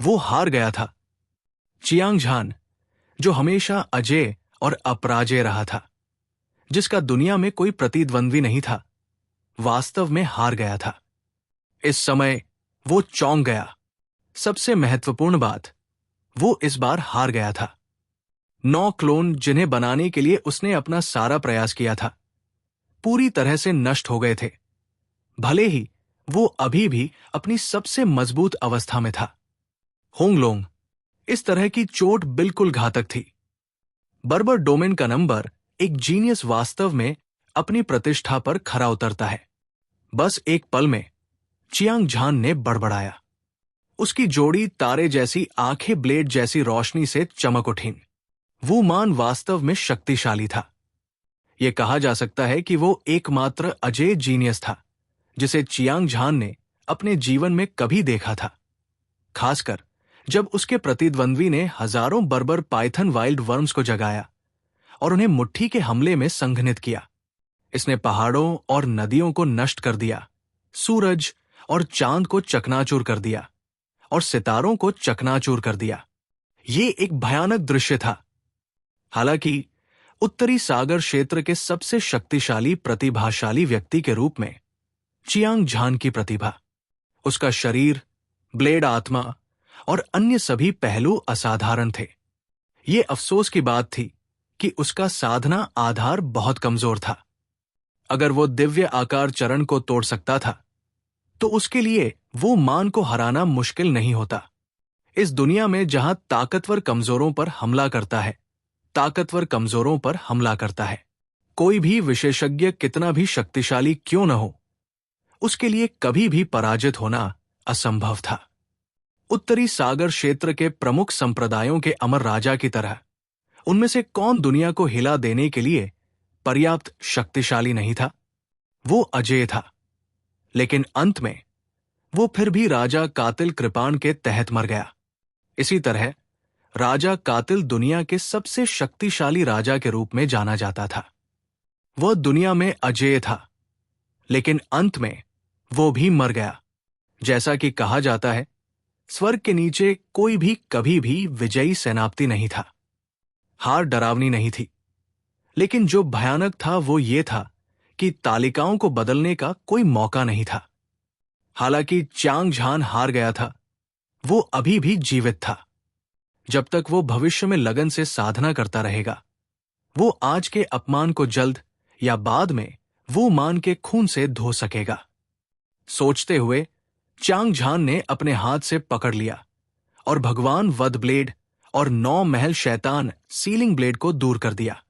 वो हार गया था। चियांग झान, जो हमेशा अजेय और अपराजेय रहा था, जिसका दुनिया में कोई प्रतिद्वंद्वी नहीं था, वास्तव में हार गया था। इस समय वो चौंक गया। सबसे महत्वपूर्ण बात, वो इस बार हार गया था। 9 क्लोन जिन्हें बनाने के लिए उसने अपना सारा प्रयास किया था, पूरी तरह से नष्ट हो गए थे, भले ही वो अभी भी अपनी सबसे मजबूत अवस्था में था। होंगलोंग, इस तरह की चोट बिल्कुल घातक थी। बर्बर डोमेन का नंबर एक जीनियस वास्तव में अपनी प्रतिष्ठा पर खरा उतरता है। बस एक पल में चियांग झान ने बड़बड़ाया। उसकी जोड़ी तारे जैसी आंखें ब्लेड जैसी रोशनी से चमक उठीं। वो मान वास्तव में शक्तिशाली था। यह कहा जा सकता है कि वो एकमात्र अजेय जीनियस था जिसे चियांग झान ने अपने जीवन में कभी देखा था, खासकर जब उसके प्रतिद्वंद्वी ने हजारों बर्बर पाइथन वाइल्ड वर्म्स को जगाया और उन्हें मुट्ठी के हमले में संघनित किया। इसने पहाड़ों और नदियों को नष्ट कर दिया, सूरज और चांद को चकनाचूर कर दिया और सितारों को चकनाचूर कर दिया। ये एक भयानक दृश्य था। हालांकि उत्तरी सागर क्षेत्र के सबसे शक्तिशाली प्रतिभाशाली व्यक्ति के रूप में चियांग झान की प्रतिभा, उसका शरीर, ब्लेड आत्मा और अन्य सभी पहलू असाधारण थे। ये अफसोस की बात थी कि उसका साधना आधार बहुत कमजोर था। अगर वो दिव्य आकार चरण को तोड़ सकता था तो उसके लिए वो मान को हराना मुश्किल नहीं होता। इस दुनिया में जहां ताकतवर कमजोरों पर हमला करता है, ताकतवर कमजोरों पर हमला करता है, कोई भी विशेषज्ञ कितना भी शक्तिशाली क्यों न हो, उसके लिए कभी भी पराजित होना असंभव था। उत्तरी सागर क्षेत्र के प्रमुख संप्रदायों के अमर राजा की तरह उनमें से कौन दुनिया को हिला देने के लिए पर्याप्त शक्तिशाली नहीं था? वो अजेय था, लेकिन अंत में वो फिर भी राजा कातिल कृपाण के तहत मर गया। इसी तरह राजा कातिल दुनिया के सबसे शक्तिशाली राजा के रूप में जाना जाता था। वह दुनिया में अजेय था, लेकिन अंत में वो भी मर गया। जैसा कि कहा जाता है, स्वर्ग के नीचे कोई भी कभी भी विजयी सेनापति नहीं था। हार डरावनी नहीं थी, लेकिन जो भयानक था वो ये था कि तालिकाओं को बदलने का कोई मौका नहीं था। हालांकि चियांग झान हार गया था, वो अभी भी जीवित था। जब तक वो भविष्य में लगन से साधना करता रहेगा, वो आज के अपमान को जल्द या बाद में वो मान के खून से धो सकेगा। सोचते हुए चियांग झान ने अपने हाथ से पकड़ लिया और भगवान वध ब्लेड और 9 महल शैतान सीलिंग ब्लेड को दूर कर दिया।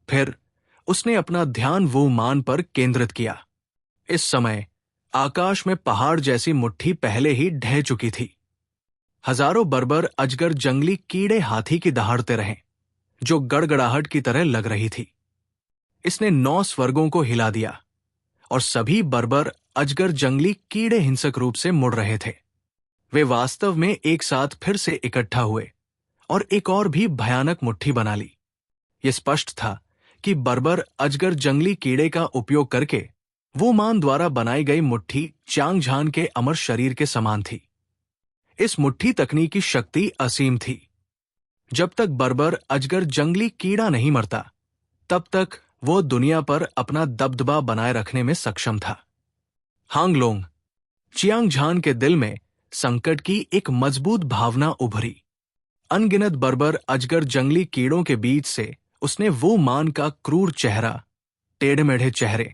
फिर उसने अपना ध्यान वो मान पर केंद्रित किया। इस समय आकाश में पहाड़ जैसी मुट्ठी पहले ही ढह चुकी थी। हजारों बर्बर अजगर जंगली कीड़े हाथी की दहाड़ते रहे, जो गड़गड़ाहट की तरह लग रही थी। इसने 9 स्वर्गों को हिला दिया और सभी बर्बर अजगर जंगली कीड़े हिंसक रूप से मुड़ रहे थे। वे वास्तव में एक साथ फिर से इकट्ठा हुए और एक और भी भयानक मुट्ठी बना ली। यह स्पष्ट था कि बर्बर अजगर जंगली कीड़े का उपयोग करके वो मान द्वारा बनाई गई मुट्ठी चियांग झान के अमर शरीर के समान थी। इस मुट्ठी तकनीकी शक्ति असीम थी। जब तक बर्बर अजगर जंगली कीड़ा नहीं मरता, तब तक वो दुनिया पर अपना दबदबा बनाए रखने में सक्षम था। हांगलोंग, चियांग झान के दिल में संकट की एक मजबूत भावना उभरी। अनगिनत बर्बर अजगर जंगली कीड़ों के बीच से उसने वो मान का क्रूर चेहरा, टेढ़े मेढ़े चेहरे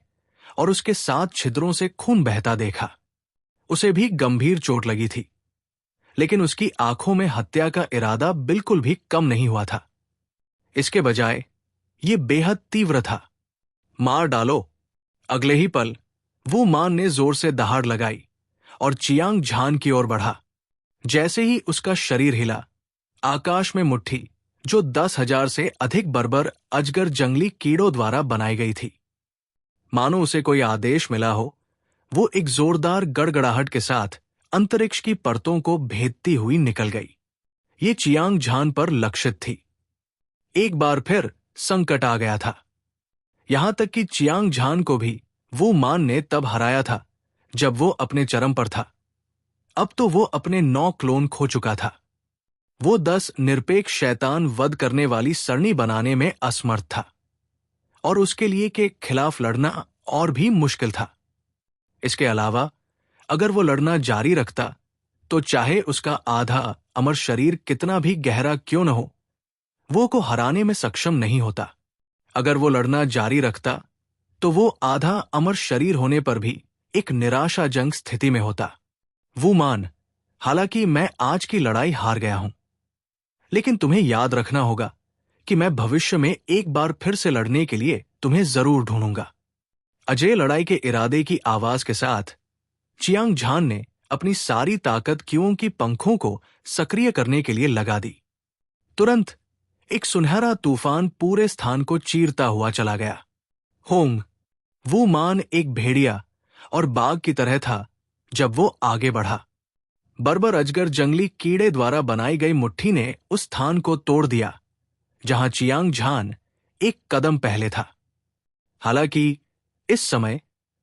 और उसके 7 छिद्रों से खून बहता देखा। उसे भी गंभीर चोट लगी थी, लेकिन उसकी आंखों में हत्या का इरादा बिल्कुल भी कम नहीं हुआ था। इसके बजाय ये बेहद तीव्र था। मार डालो। अगले ही पल वो मान ने जोर से दहाड़ लगाई और चियांग झान की ओर बढ़ा। जैसे ही उसका शरीर हिला, आकाश में मुट्ठी, जो 10,000 से अधिक बर्बर अजगर जंगली कीड़ों द्वारा बनाई गई थी, मानो उसे कोई आदेश मिला हो, वो एक जोरदार गड़गड़ाहट के साथ अंतरिक्ष की परतों को भेदती हुई निकल गई। ये चियांग झान पर लक्षित थी। एक बार फिर संकट आ गया था। यहां तक कि चियांग झान को भी वो मान ने तब हराया था जब वो अपने चरम पर था। अब तो वो अपने 9 क्लोन खो चुका था। वो 10 निरपेक्ष शैतान वध करने वाली सरणी बनाने में असमर्थ था, और उसके लिए के खिलाफ लड़ना और भी मुश्किल था। इसके अलावा अगर वो लड़ना जारी रखता तो चाहे उसका आधा अमर शरीर कितना भी गहरा क्यों न हो, वो को हराने में सक्षम नहीं होता। अगर वो लड़ना जारी रखता तो वो आधा अमर शरीर होने पर भी एक निराशाजनक स्थिति में होता। वो मान, हालांकि मैं आज की लड़ाई हार गया हूं, लेकिन तुम्हें याद रखना होगा कि मैं भविष्य में एक बार फिर से लड़ने के लिए तुम्हें जरूर ढूंढूंगा। अजय लड़ाई के इरादे की आवाज के साथ चियांग झान ने अपनी सारी ताकत क्यूओं की पंखों को सक्रिय करने के लिए लगा दी। तुरंत एक सुनहरा तूफान पूरे स्थान को चीरता हुआ चला गया। होंग, वो मान एक भेड़िया और बाघ की तरह था जब वो आगे बढ़ा। बर्बर अजगर जंगली कीड़े द्वारा बनाई गई मुट्ठी ने उस स्थान को तोड़ दिया जहां चियांग झान एक कदम पहले था। हालांकि इस समय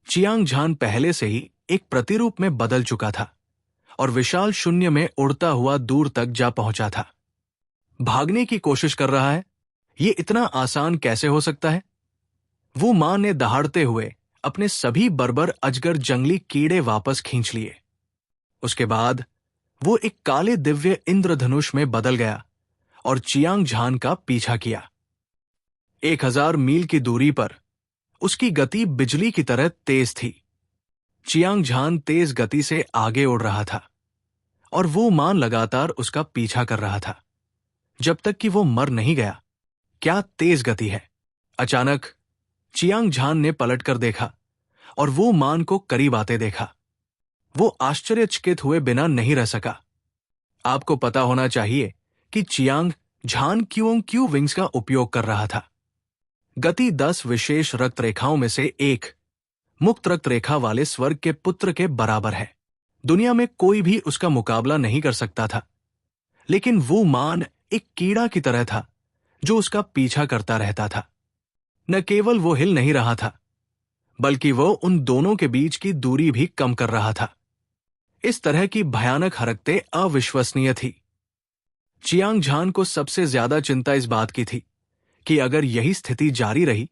चियांग झान पहले से ही एक प्रतिरूप में बदल चुका था और विशाल शून्य में उड़ता हुआ दूर तक जा पहुंचा था। भागने की कोशिश कर रहा है? ये इतना आसान कैसे हो सकता है? वो मां ने दहाड़ते हुए अपने सभी बर्बर अजगर जंगली कीड़े वापस खींच लिए। उसके बाद वो एक काले दिव्य इंद्रधनुष में बदल गया और चियांग झान का पीछा किया। 1000 मील की दूरी पर उसकी गति बिजली की तरह तेज थी। चियांग झान तेज गति से आगे उड़ रहा था और वो मान लगातार उसका पीछा कर रहा था जब तक कि वो मर नहीं गया। क्या तेज गति है! अचानक चियांग झान ने पलटकर देखा और वो मान को करीब आते देखा। वो आश्चर्यचकित हुए बिना नहीं रह सका। आपको पता होना चाहिए कि चियांग झान क्यू विंग्स का उपयोग कर रहा था। गति 10 विशेष रक्त रेखाओं में से एक मुक्त रक्त रेखा वाले स्वर्ग के पुत्र के बराबर है। दुनिया में कोई भी उसका मुकाबला नहीं कर सकता था। लेकिन वो मान एक कीड़ा की तरह था जो उसका पीछा करता रहता था। न केवल वो हिल नहीं रहा था, बल्कि वो उन दोनों के बीच की दूरी भी कम कर रहा था। इस तरह की भयानक हरकतें अविश्वसनीय थी। चियांग झान को सबसे ज्यादा चिंता इस बात की थी कि अगर यही स्थिति जारी रही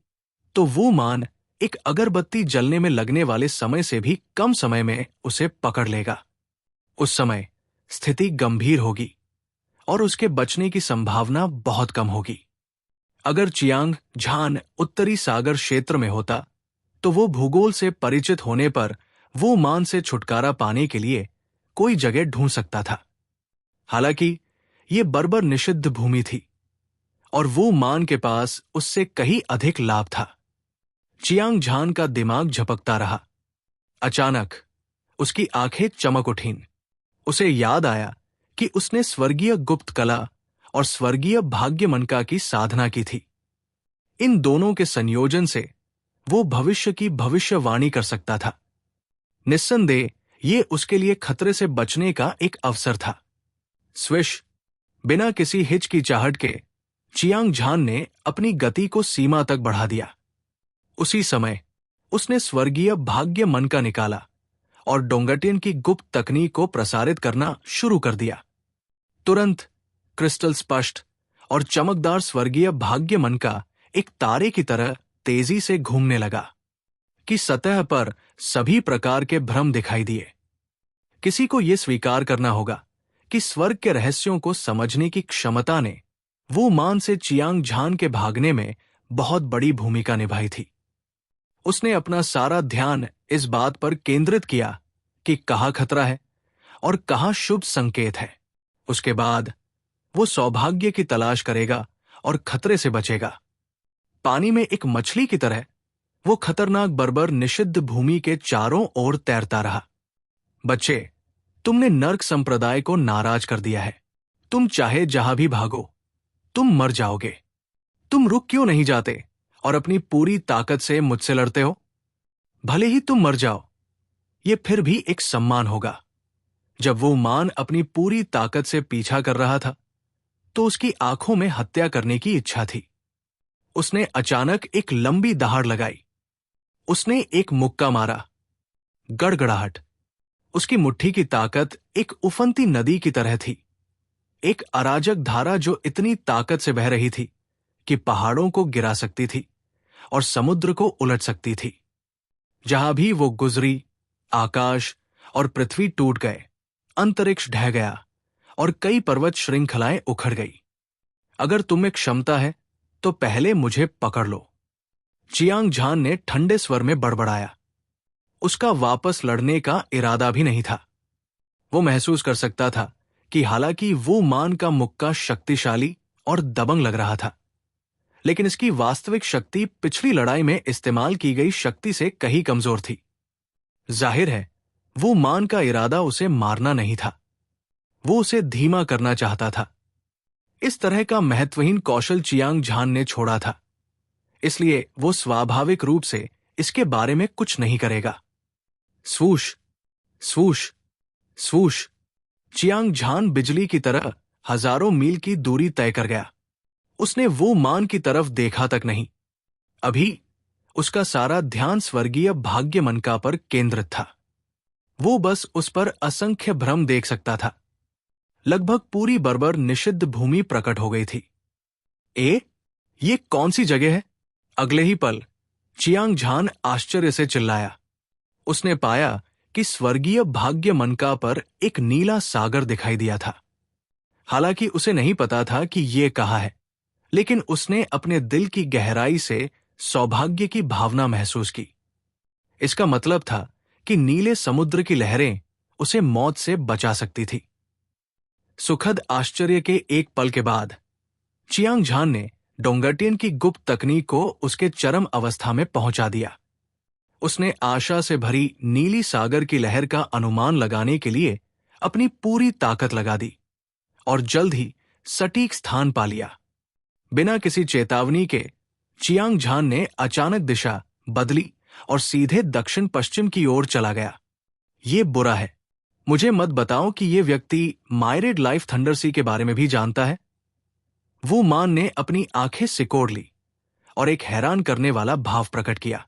तो वो मान एक अगरबत्ती जलने में लगने वाले समय से भी कम समय में उसे पकड़ लेगा। उस समय स्थिति गंभीर होगी और उसके बचने की संभावना बहुत कम होगी। अगर चियांग झान उत्तरी सागर क्षेत्र में होता तो वो भूगोल से परिचित होने पर वो मान से छुटकारा पाने के लिए कोई जगह ढूंढ सकता था। हालांकि ये बर्बर निषिद्ध भूमि थी और वो मान के पास उससे कहीं अधिक लाभ था। चियांग झान का दिमाग झपकता रहा। अचानक उसकी आंखें चमक उठीं। उसे याद आया कि उसने स्वर्गीय गुप्त कला और स्वर्गीय भाग्यमनका की साधना की थी। इन दोनों के संयोजन से वो भविष्य की भविष्यवाणी कर सकता था। निस्संदेह ये उसके लिए खतरे से बचने का एक अवसर था। स्विश! बिना किसी हिचकिचाहट के चियांग झान ने अपनी गति को सीमा तक बढ़ा दिया। उसी समय उसने स्वर्गीय भाग्य मन का निकाला और डोंगटियन की गुप्त तकनीक को प्रसारित करना शुरू कर दिया। तुरंत क्रिस्टल स्पष्ट और चमकदार स्वर्गीय भाग्य मन का एक तारे की तरह तेजी से घूमने लगा कि सतह पर सभी प्रकार के भ्रम दिखाई दिए। किसी को यह स्वीकार करना होगा कि स्वर्ग के रहस्यों को समझने की क्षमता ने वो मान से चियांग झान के भागने में बहुत बड़ी भूमिका निभाई थी। उसने अपना सारा ध्यान इस बात पर केंद्रित किया कि कहाँ खतरा है और कहाँ शुभ संकेत है। उसके बाद वो सौभाग्य की तलाश करेगा और खतरे से बचेगा। पानी में एक मछली की तरह वो खतरनाक बर्बर निषिद्ध भूमि के चारों ओर तैरता रहा। बच्चे, तुमने नर्क संप्रदाय को नाराज कर दिया है। तुम चाहे जहां भी भागो, तुम मर जाओगे। तुम रुक क्यों नहीं जाते और अपनी पूरी ताकत से मुझसे लड़ते हो? भले ही तुम मर जाओ, ये फिर भी एक सम्मान होगा। जब वो मान अपनी पूरी ताकत से पीछा कर रहा था तो उसकी आंखों में हत्या करने की इच्छा थी। उसने अचानक एक लंबी दहाड़ लगाई। उसने एक मुक्का मारा। गड़गड़ाहट। उसकी मुट्ठी की ताकत एक उफनती नदी की तरह थी, एक अराजक धारा जो इतनी ताकत से बह रही थी कि पहाड़ों को गिरा सकती थी और समुद्र को उलट सकती थी। जहां भी वो गुजरी, आकाश और पृथ्वी टूट गए, अंतरिक्ष ढह गया और कई पर्वत श्रृंखलाएं उखड़ गई। अगर तुम में क्षमता है तो पहले मुझे पकड़ लो, चियांग झान ने ठंडे स्वर में बड़बड़ाया। उसका वापस लड़ने का इरादा भी नहीं था। वो महसूस कर सकता था कि हालांकि वो मान का मुक्का शक्तिशाली और दबंग लग रहा था, लेकिन इसकी वास्तविक शक्ति पिछली लड़ाई में इस्तेमाल की गई शक्ति से कहीं कमजोर थी। जाहिर है, वो मान का इरादा उसे मारना नहीं था, वो उसे धीमा करना चाहता था। इस तरह का महत्वहीन कौशल चियांग झान ने छोड़ा था, इसलिए वो स्वाभाविक रूप से इसके बारे में कुछ नहीं करेगा। स्वूश, स्वूश, स्वूश। चियांग झान बिजली की तरह हजारों मील की दूरी तय कर गया। उसने वो मान की तरफ देखा तक नहीं। अभी उसका सारा ध्यान स्वर्गीय भाग्यमनका पर केंद्रित था। वो बस उस पर असंख्य भ्रम देख सकता था। लगभग पूरी बर्बर निषिद्ध भूमि प्रकट हो गई थी। ये कौन सी जगह है? अगले ही पल चियांग झान आश्चर्य से चिल्लाया। उसने पाया कि स्वर्गीय भाग्यमनका पर एक नीला सागर दिखाई दिया था। हालांकि उसे नहीं पता था कि ये कहाँ है, लेकिन उसने अपने दिल की गहराई से सौभाग्य की भावना महसूस की। इसका मतलब था कि नीले समुद्र की लहरें उसे मौत से बचा सकती थी। सुखद आश्चर्य के एक पल के बाद चियांग झान ने डोंगटियन की गुप्त तकनीक को उसके चरम अवस्था में पहुंचा दिया। उसने आशा से भरी नीली सागर की लहर का अनुमान लगाने के लिए अपनी पूरी ताकत लगा दी और जल्द ही सटीक स्थान पा लिया। बिना किसी चेतावनी के चियांग झान ने अचानक दिशा बदली और सीधे दक्षिण पश्चिम की ओर चला गया। ये बुरा है। मुझे मत बताओ कि ये व्यक्ति मायरेड लाइफ थंडरसी के बारे में भी जानता है। वो मान ने अपनी आंखें सिकोड़ ली और एक हैरान करने वाला भाव प्रकट किया।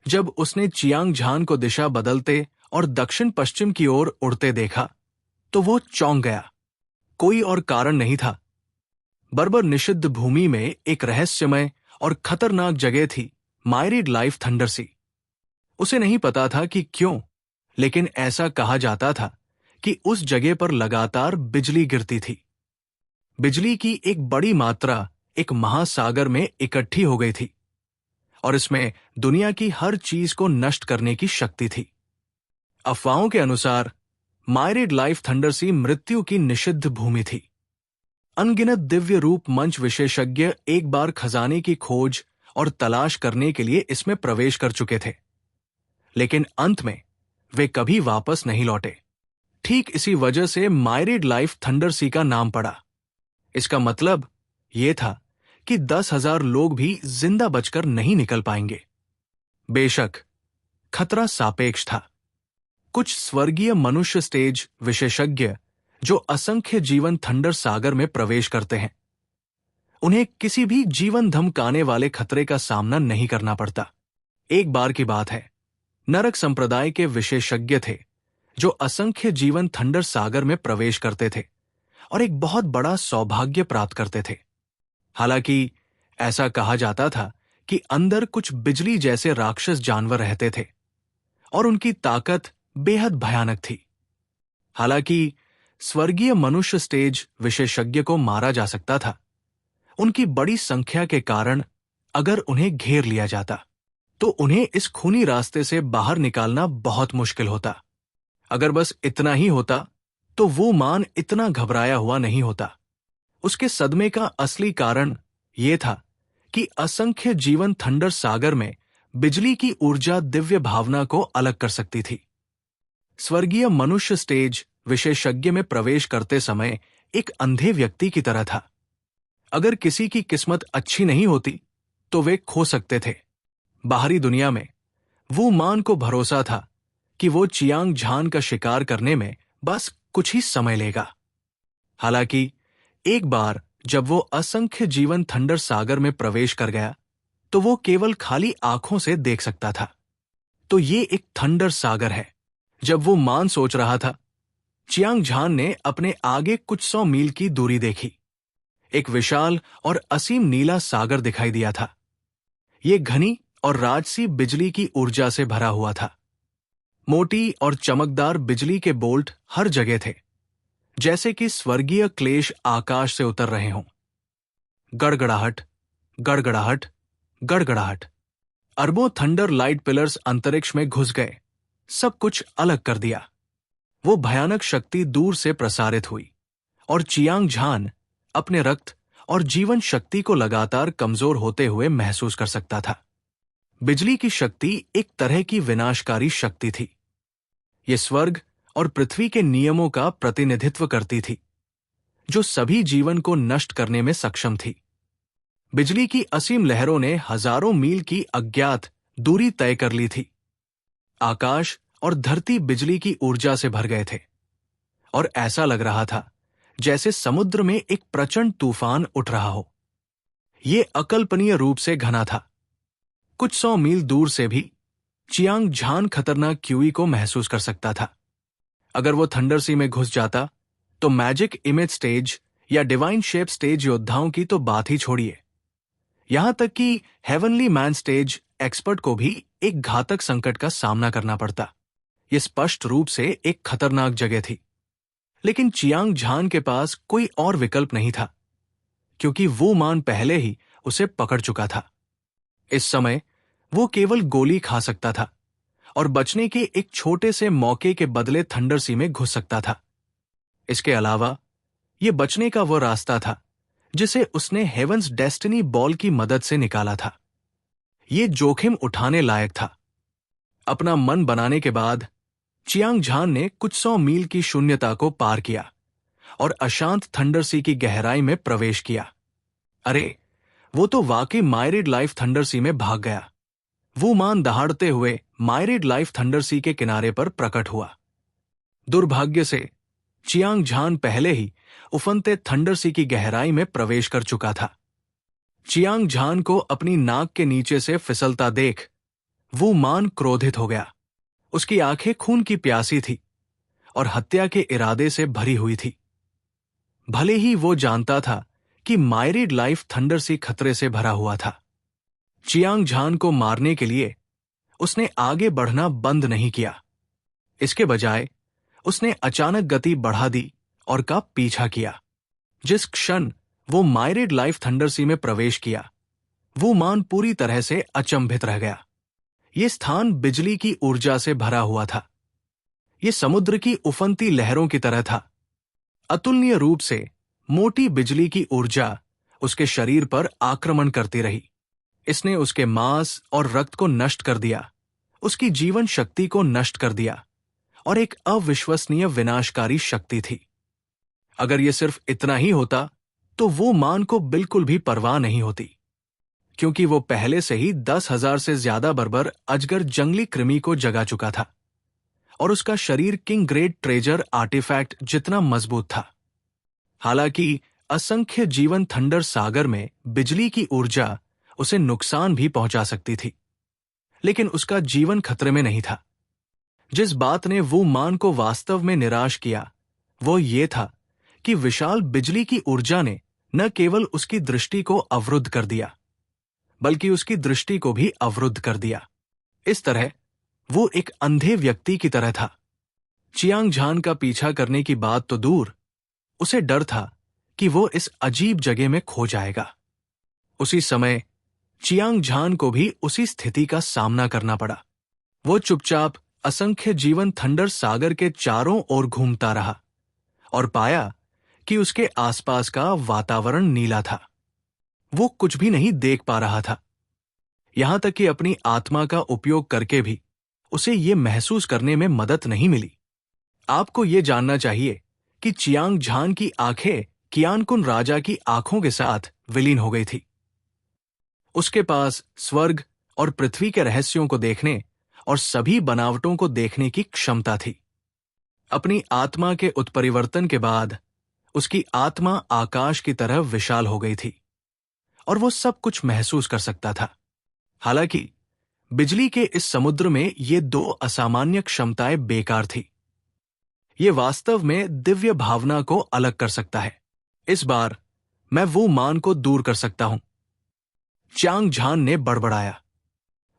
जब उसने चियांग झान को दिशा बदलते और दक्षिण पश्चिम की ओर उड़ते देखा तो वो चौंक गया। कोई और कारण नहीं था। बर्बर निषिद्ध भूमि में एक रहस्यमय और खतरनाक जगह थी, मायरेड लाइफ थंडरसी। उसे नहीं पता था कि क्यों, लेकिन ऐसा कहा जाता था कि उस जगह पर लगातार बिजली गिरती थी। बिजली की एक बड़ी मात्रा एक महासागर में इकट्ठी हो गई थी और इसमें दुनिया की हर चीज को नष्ट करने की शक्ति थी। अफवाहों के अनुसार मायरेड लाइफ थंडरसी मृत्यु की निषिद्ध भूमि थी। अनगिनत दिव्य रूप मंच विशेषज्ञ एक बार खजाने की खोज और तलाश करने के लिए इसमें प्रवेश कर चुके थे, लेकिन अंत में वे कभी वापस नहीं लौटे। ठीक इसी वजह से मायरेड लाइफ थंडरसी का नाम पड़ा। इसका मतलब यह था कि 10,000 लोग भी जिंदा बचकर नहीं निकल पाएंगे। बेशक खतरा सापेक्ष था। कुछ स्वर्गीय मनुष्य स्टेज विशेषज्ञ जो असंख्य जीवन थंडर सागर में प्रवेश करते हैं, उन्हें किसी भी जीवन धमकाने वाले खतरे का सामना नहीं करना पड़ता। एक बार की बात है, नरक संप्रदाय के विशेषज्ञ थे जो असंख्य जीवन थंडर सागर में प्रवेश करते थे और एक बहुत बड़ा सौभाग्य प्राप्त करते थे। हालांकि ऐसा कहा जाता था कि अंदर कुछ बिजली जैसे राक्षस जानवर रहते थे और उनकी ताकत बेहद भयानक थी। हालांकि स्वर्गीय मनुष्य स्टेज विशेषज्ञ को मारा जा सकता था, उनकी बड़ी संख्या के कारण अगर उन्हें घेर लिया जाता तो उन्हें इस खूनी रास्ते से बाहर निकालना बहुत मुश्किल होता। अगर बस इतना ही होता तो वो मान इतना घबराया हुआ नहीं होता। उसके सदमे का असली कारण यह था कि असंख्य जीवन थंडर सागर में बिजली की ऊर्जा दिव्य भावना को अलग कर सकती थी। स्वर्गीय मनुष्य स्टेज विशेषज्ञ में प्रवेश करते समय एक अंधे व्यक्ति की तरह था। अगर किसी की किस्मत अच्छी नहीं होती तो वे खो सकते थे। बाहरी दुनिया में वो मान को भरोसा था कि वो चियांग झान का शिकार करने में बस कुछ ही समय लेगा। हालांकि एक बार जब वो असंख्य जीवन थंडर सागर में प्रवेश कर गया तो वो केवल खाली आंखों से देख सकता था। तो ये एक थंडर सागर है जब वो मान सोच रहा था, चियांग झान ने अपने आगे कुछ 100 मील की दूरी देखी। एक विशाल और असीम नीला सागर दिखाई दिया था। ये घनी और राजसी बिजली की ऊर्जा से भरा हुआ था। मोटी और चमकदार बिजली के बोल्ट हर जगह थे, जैसे कि स्वर्गीय क्लेश आकाश से उतर रहे हों। गड़गड़ाहट, गड़गड़ाहट, गड़गड़ाहट। अरबों थंडर लाइट पिलर्स अंतरिक्ष में घुस गए, सब कुछ अलग कर दिया। वो भयानक शक्ति दूर से प्रसारित हुई और चियांग झान अपने रक्त और जीवन शक्ति को लगातार कमजोर होते हुए महसूस कर सकता था। बिजली की शक्ति एक तरह की विनाशकारी शक्ति थी। ये स्वर्ग और पृथ्वी के नियमों का प्रतिनिधित्व करती थी, जो सभी जीवन को नष्ट करने में सक्षम थी। बिजली की असीम लहरों ने हजारों मील की अज्ञात दूरी तय कर ली थी। आकाश और धरती बिजली की ऊर्जा से भर गए थे और ऐसा लग रहा था जैसे समुद्र में एक प्रचंड तूफान उठ रहा हो। यह अकल्पनीय रूप से घना था। कुछ 100 मील दूर से भी चियांग झान खतरनाक क्यूई को महसूस कर सकता था। अगर वो थंडर सी में घुस जाता तो मैजिक इमेज स्टेज या डिवाइन शेप स्टेज योद्धाओं की तो बात ही छोड़िए, यहां तक कि हेवनली मैन स्टेज एक्सपर्ट को भी एक घातक संकट का सामना करना पड़ता। यह स्पष्ट रूप से एक खतरनाक जगह थी, लेकिन चियांग झान के पास कोई और विकल्प नहीं था, क्योंकि वो मान पहले ही उसे पकड़ चुका था। इस समय वो केवल गोली खा सकता था और बचने के एक छोटे से मौके के बदले थंडर सी में घुस सकता था। इसके अलावा ये बचने का वो रास्ता था जिसे उसने हेवंस डेस्टिनी बॉल की मदद से निकाला था। ये जोखिम उठाने लायक था। अपना मन बनाने के बाद चियांग झान ने कुछ 100 मील की शून्यता को पार किया और अशांत थंडर सी की गहराई में प्रवेश किया। अरे, वो तो वाकई मायरिड लाइफ थंडर सी में भाग गया। वो मान दहाड़ते हुए मायरिड लाइफ थंडर सी के किनारे पर प्रकट हुआ। दुर्भाग्य से चियांग झान पहले ही उफनते थंडर सी की गहराई में प्रवेश कर चुका था। चियांग झान को अपनी नाक के नीचे से फिसलता देख वो मान क्रोधित हो गया। उसकी आंखें खून की प्यासी थी और हत्या के इरादे से भरी हुई थी। भले ही वो जानता था कि मायरिड लाइफ थंडर सी खतरे से भरा हुआ था, चियांग झान को मारने के लिए उसने आगे बढ़ना बंद नहीं किया। इसके बजाय उसने अचानक गति बढ़ा दी और का पीछा किया। जिस क्षण वो मायरिड लाइफ थंडर सी में प्रवेश किया, वो मान पूरी तरह से अचंभित रह गया। ये स्थान बिजली की ऊर्जा से भरा हुआ था। ये समुद्र की उफनती लहरों की तरह था। अतुलनीय रूप से मोटी बिजली की ऊर्जा उसके शरीर पर आक्रमण करती रही। इसने उसके मांस और रक्त को नष्ट कर दिया, उसकी जीवन शक्ति को नष्ट कर दिया और एक अविश्वसनीय विनाशकारी शक्ति थी। अगर यह सिर्फ इतना ही होता तो वो मान को बिल्कुल भी परवाह नहीं होती, क्योंकि वो पहले से ही 10,000 से ज्यादा बर्बर अजगर जंगली कृमि को जगा चुका था और उसका शरीर किंग ग्रेड ट्रेजर आर्टिफैक्ट जितना मजबूत था। हालांकि असंख्य जीवन थंडर सागर में बिजली की ऊर्जा उसे नुकसान भी पहुंचा सकती थी, लेकिन उसका जीवन खतरे में नहीं था। जिस बात ने वो मान को वास्तव में निराश किया वो ये था कि विशाल बिजली की ऊर्जा ने न केवल उसकी दृष्टि को अवरुद्ध कर दिया, बल्कि उसकी दृष्टि को भी अवरुद्ध कर दिया। इस तरह वो एक अंधे व्यक्ति की तरह था। चियांग झान का पीछा करने की बात तो दूर, उसे डर था कि वो इस अजीब जगह में खो जाएगा। उसी समय चियांग झान को भी उसी स्थिति का सामना करना पड़ा। वो चुपचाप असंख्य जीवन थंडर सागर के चारों ओर घूमता रहा और पाया कि उसके आसपास का वातावरण नीला था। वो कुछ भी नहीं देख पा रहा था। यहां तक कि अपनी आत्मा का उपयोग करके भी उसे ये महसूस करने में मदद नहीं मिली। आपको ये जानना चाहिए कि चियांग झान की आंखें कियानकुन राजा की आंखों के साथ विलीन हो गई थी। उसके पास स्वर्ग और पृथ्वी के रहस्यों को देखने और सभी बनावटों को देखने की क्षमता थी। अपनी आत्मा के उत्परिवर्तन के बाद उसकी आत्मा आकाश की तरह विशाल हो गई थी और वो सब कुछ महसूस कर सकता था। हालांकि बिजली के इस समुद्र में ये दो असामान्य क्षमताएं बेकार थी। ये वास्तव में दिव्य भावना को अलग कर सकता है। इस बार मैं वो मान को दूर कर सकता हूं, च्याओ झान ने बड़बड़ाया।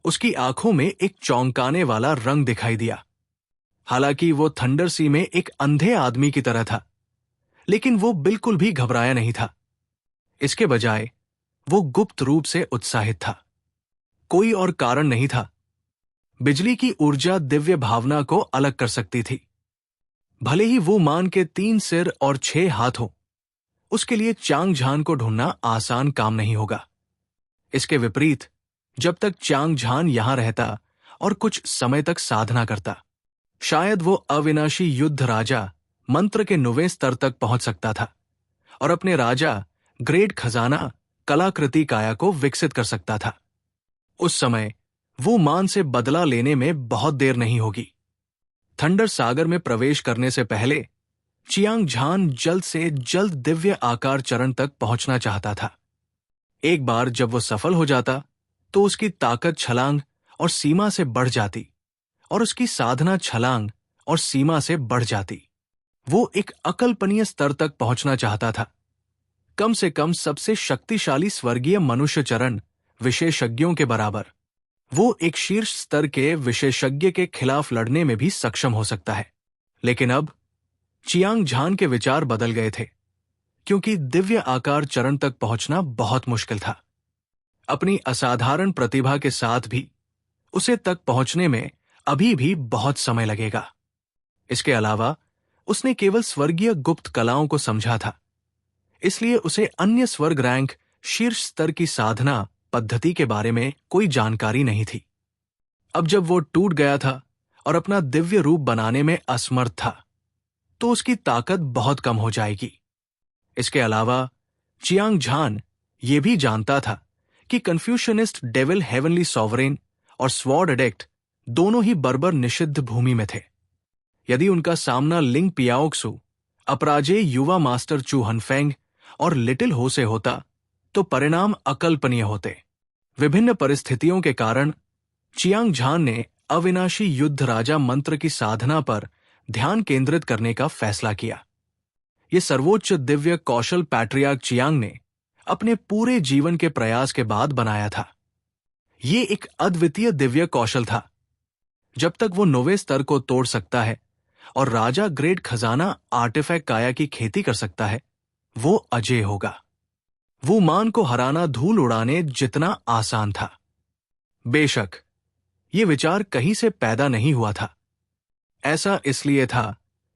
उसकी आंखों में एक चौंकाने वाला रंग दिखाई दिया। हालांकि वो थंडर सी में एक अंधे आदमी की तरह था, लेकिन वो बिल्कुल भी घबराया नहीं था। इसके बजाय वो गुप्त रूप से उत्साहित था। कोई और कारण नहीं था। बिजली की ऊर्जा दिव्य भावना को अलग कर सकती थी। भले ही वो मान के 3 सिर और 6 हाथ हो, उसके लिए च्याओ झान को ढूंढना आसान काम नहीं होगा। इसके विपरीत, जब तक च्याओ झान यहां रहता और कुछ समय तक साधना करता, शायद वो अविनाशी युद्ध राजा मंत्र के 9वें स्तर तक पहुंच सकता था और अपने राजा ग्रेट खजाना कलाकृति काया को विकसित कर सकता था। उस समय वो मान से बदला लेने में बहुत देर नहीं होगी। थंडर सागर में प्रवेश करने से पहले च्याओ झान जल्द से जल्द दिव्य आकार चरण तक पहुंचना चाहता था। एक बार जब वो सफल हो जाता तो उसकी ताकत छलांग और सीमा से बढ़ जाती और उसकी साधना छलांग और सीमा से बढ़ जाती। वो एक अकल्पनीय स्तर तक पहुंचना चाहता था, कम से कम सबसे शक्तिशाली स्वर्गीय मनुष्य चरण विशेषज्ञों के बराबर। वो एक शीर्ष स्तर के विशेषज्ञ के खिलाफ लड़ने में भी सक्षम हो सकता है। लेकिन अब च्याओ झान के विचार बदल गए थे, क्योंकि दिव्य आकार चरण तक पहुंचना बहुत मुश्किल था। अपनी असाधारण प्रतिभा के साथ भी उसे तक पहुंचने में अभी भी बहुत समय लगेगा। इसके अलावा उसने केवल स्वर्गीय गुप्त कलाओं को समझा था, इसलिए उसे अन्य स्वर्ग रैंक शीर्ष स्तर की साधना पद्धति के बारे में कोई जानकारी नहीं थी। अब जब वो टूट गया था और अपना दिव्य रूप बनाने में असमर्थ था, तो उसकी ताकत बहुत कम हो जाएगी। इसके अलावा च्याओ झान ये भी जानता था कि कन्फ्यूशनिस्ट डेविल हेवनली सॉवरेन और स्वॉर्ड एडेक्ट दोनों ही बर्बर निषिद्ध भूमि में थे। यदि उनका सामना लिंग पियाओक्सु, अपराजेय युवा मास्टर चू हनफेंग और लिटिल हो से होता, तो परिणाम अकल्पनीय होते। विभिन्न परिस्थितियों के कारण च्याओ झान ने अविनाशी युद्ध राजा मंत्र की साधना पर ध्यान केंद्रित करने का फैसला किया। ये सर्वोच्च दिव्य कौशल पैट्रियार्क चियांग ने अपने पूरे जीवन के प्रयास के बाद बनाया था। ये एक अद्वितीय दिव्य कौशल था। जब तक वो 9वें स्तर को तोड़ सकता है और राजा ग्रेट खजाना आर्टिफैक्ट काया की खेती कर सकता है, वो अजेय होगा। वो मान को हराना धूल उड़ाने जितना आसान था। बेशक ये विचार कहीं से पैदा नहीं हुआ था। ऐसा इसलिए था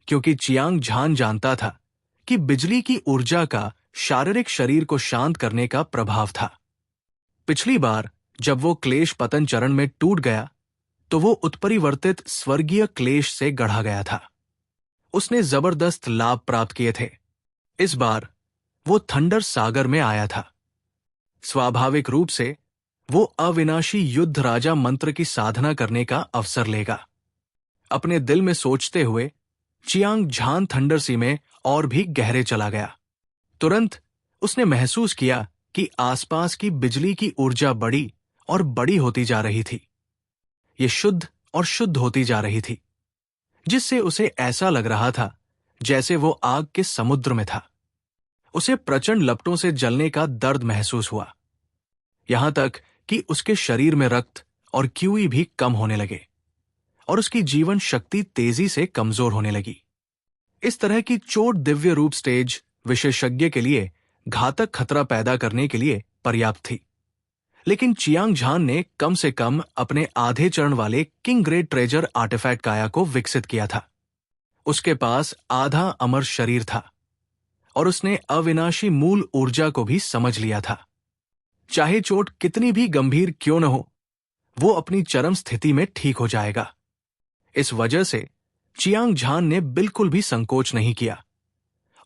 क्योंकि च्याओ झान जानता था कि बिजली की ऊर्जा का शारीरिक शरीर को शांत करने का प्रभाव था। पिछली बार जब वो क्लेश पतन चरण में टूट गया, तो वो उत्परिवर्तित स्वर्गीय क्लेश से गढ़ा गया था। उसने जबरदस्त लाभ प्राप्त किए थे। इस बार वो थंडर सागर में आया था। स्वाभाविक रूप से वो अविनाशी युद्ध राजा मंत्र की साधना करने का अवसर लेगा। अपने दिल में सोचते हुए च्याओ झान थंडर सी में और भी गहरे चला गया। तुरंत उसने महसूस किया कि आसपास की बिजली की ऊर्जा बड़ी और बड़ी होती जा रही थी। ये शुद्ध और शुद्ध होती जा रही थी, जिससे उसे ऐसा लग रहा था जैसे वो आग के समुद्र में था। उसे प्रचंड लपटों से जलने का दर्द महसूस हुआ, यहां तक कि उसके शरीर में रक्त और क्यूई भी कम होने लगे और उसकी जीवन शक्ति तेजी से कमजोर होने लगी। इस तरह की चोट दिव्य रूप स्टेज विशेषज्ञ के लिए घातक खतरा पैदा करने के लिए पर्याप्त थी। लेकिन च्याओ झान ने कम से कम अपने आधे चरण वाले किंग ग्रेट ट्रेजर आर्टिफैक्ट काया को विकसित किया था। उसके पास आधा अमर शरीर था और उसने अविनाशी मूल ऊर्जा को भी समझ लिया था। चाहे चोट कितनी भी गंभीर क्यों न हो, वो अपनी चरम स्थिति में ठीक हो जाएगा। इस वजह से च्याओ झान ने बिल्कुल भी संकोच नहीं किया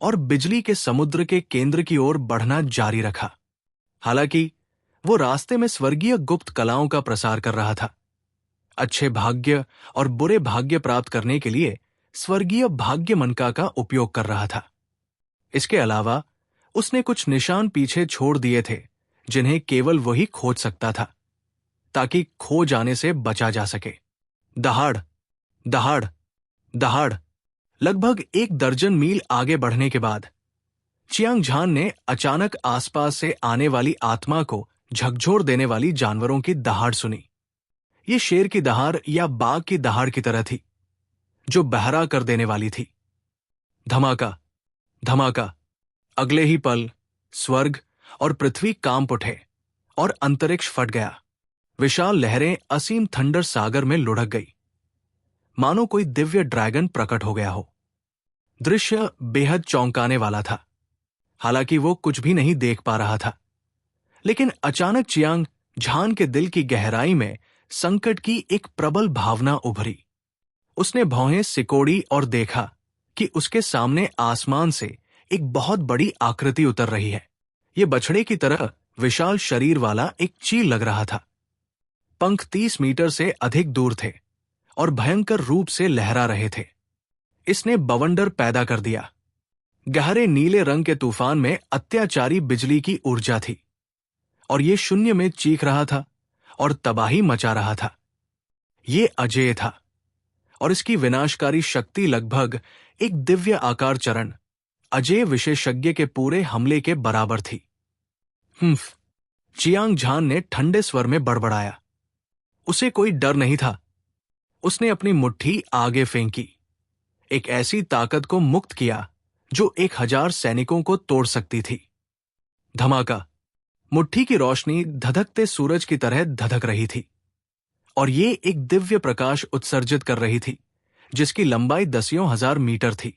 और बिजली के समुद्र के केंद्र की ओर बढ़ना जारी रखा। हालांकि वो रास्ते में स्वर्गीय गुप्त कलाओं का प्रसार कर रहा था। अच्छे भाग्य और बुरे भाग्य प्राप्त करने के लिए स्वर्गीय भाग्य मनका का उपयोग कर रहा था। इसके अलावा उसने कुछ निशान पीछे छोड़ दिए थे जिन्हें केवल वही खोज सकता था। ताकि खो जाने से बचा जा सके। दहाड़, दहाड़, दहाड़। लगभग 1 दर्जन मील आगे बढ़ने के बाद चियांग झान ने अचानक आसपास से आने वाली आत्मा को झकझोर देने वाली जानवरों की दहाड़ सुनी। ये शेर की दहाड़ या बाघ की दहाड़ की तरह थी, जो बहरा कर देने वाली थी। धमाका, धमाका। अगले ही पल स्वर्ग और पृथ्वी कांप उठे और अंतरिक्ष फट गया। विशाल लहरें असीम थंडर सागर में लुढ़क गई, मानो कोई दिव्य ड्रैगन प्रकट हो गया हो। दृश्य बेहद चौंकाने वाला था। हालांकि वो कुछ भी नहीं देख पा रहा था, लेकिन अचानक चियांग झान के दिल की गहराई में संकट की एक प्रबल भावना उभरी। उसने भौहें सिकोड़ी और देखा कि उसके सामने आसमान से एक बहुत बड़ी आकृति उतर रही है। ये बछड़े की तरह विशाल शरीर वाला एक चील लग रहा था। पंख 30 मीटर से अधिक दूर थे और भयंकर रूप से लहरा रहे थे। इसने बवंडर पैदा कर दिया। गहरे नीले रंग के तूफान में अत्याचारी बिजली की ऊर्जा थी और ये शून्य में चीख रहा था और तबाही मचा रहा था। ये अजेय था और इसकी विनाशकारी शक्ति लगभग एक दिव्य आकार चरण अजेय विशेषज्ञ के पूरे हमले के बराबर थी। चियांग झान ने ठंडे स्वर में बड़बड़ाया। उसे कोई डर नहीं था। उसने अपनी मुट्ठी आगे फेंकी, एक ऐसी ताकत को मुक्त किया जो 1000 सैनिकों को तोड़ सकती थी। धमाका। मुट्ठी की रोशनी धधकते सूरज की तरह धधक रही थी और ये एक दिव्य प्रकाश उत्सर्जित कर रही थी जिसकी लंबाई 10,000 मीटर थी।